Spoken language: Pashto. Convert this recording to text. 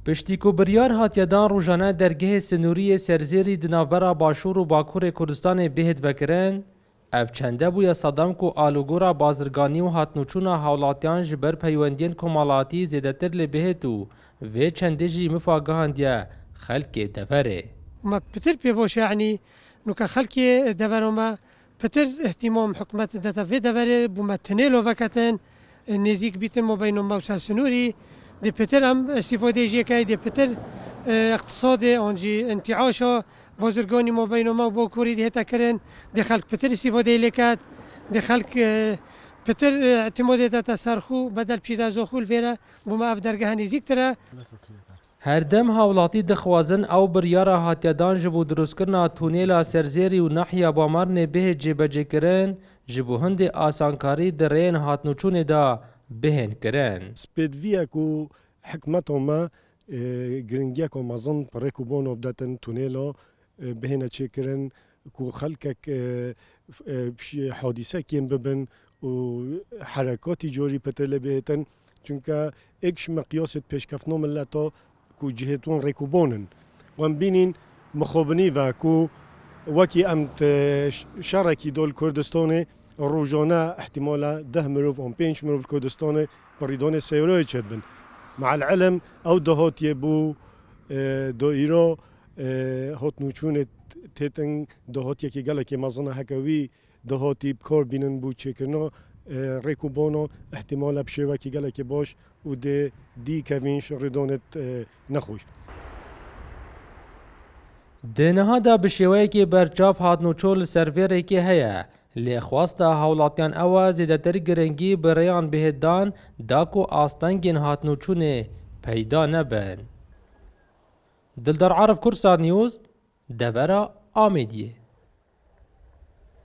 پشتی کو بریار هاتیدان روزانه درگاه سنوری سرزیری دنابرا باشور و باکور کردستان بهد وکرن اف چنده بویا صدام کو آلوگورا بازرگانی و هاتنوچونا حولاتیان جبر پیوندین کمالاتی زیدتر لبهتو و چنده جی مفاقهاندیا خلق دفره ما بتر بيبوش يعني نوكا خلقي دفر ما بتر اهتمام حكومة دتا في دفر بما تنيلو فكتن نزيك بيتن ما بين موسى سنوري دي بتر ام استفاده جيكاي دي بتر اقتصادي انجي انتعاشا بازرگاني ما بين ما بوكوري دي هتا كرن دي خلق بتر استفاده لكات دي خلق بتر اعتماد دتا سرخو بدل بشيدا زوخو الفيرا بما اف درگاه نزيك ترى هردم هاولاتی دخوازن او بریارا هاتیدان جبو دروسکرنا تونیلا سرزیری و نحیا بامارن به جبجه کرن جبو هند آسانکاری درین هاتنوچون دا بهن کرن. سپیدویا کو حکمتو گرنگیا کو مزن پرکو بونو بداتن تونیلا بهنه چه کرن کو خلقك حادثه کیم ببن و حرکاتی جوری پتله بهتن چونکه اکش مقیاست پیشکفنو ملتا کو جهتون رکوبونن وان بینین مخابنی و کو وکی امت شرکی دول کردستان روزانه احتمالا 10 مروف و 5 مروف کردستان پریدان سیروی چد بن مع العلم او دهاتی بو دائره هات نوچون تیتن دهاتی که گله که مزنه هکوی دهاتی بکار بینن بو چکرنا رکوبانا احتمالا بشوه که گله که باش و دی کوینش ردانت نخوش. دنها دا بشوه که برچاف هاتنوچول سرویره که هیا لی خواستا هولاتیان اوا زیدتر گرنگی بریان بهدان داکو آستنگین هاتنوچونه پیدا نبن. دلدار عارف کرسا نیوز دورا آمیدیه.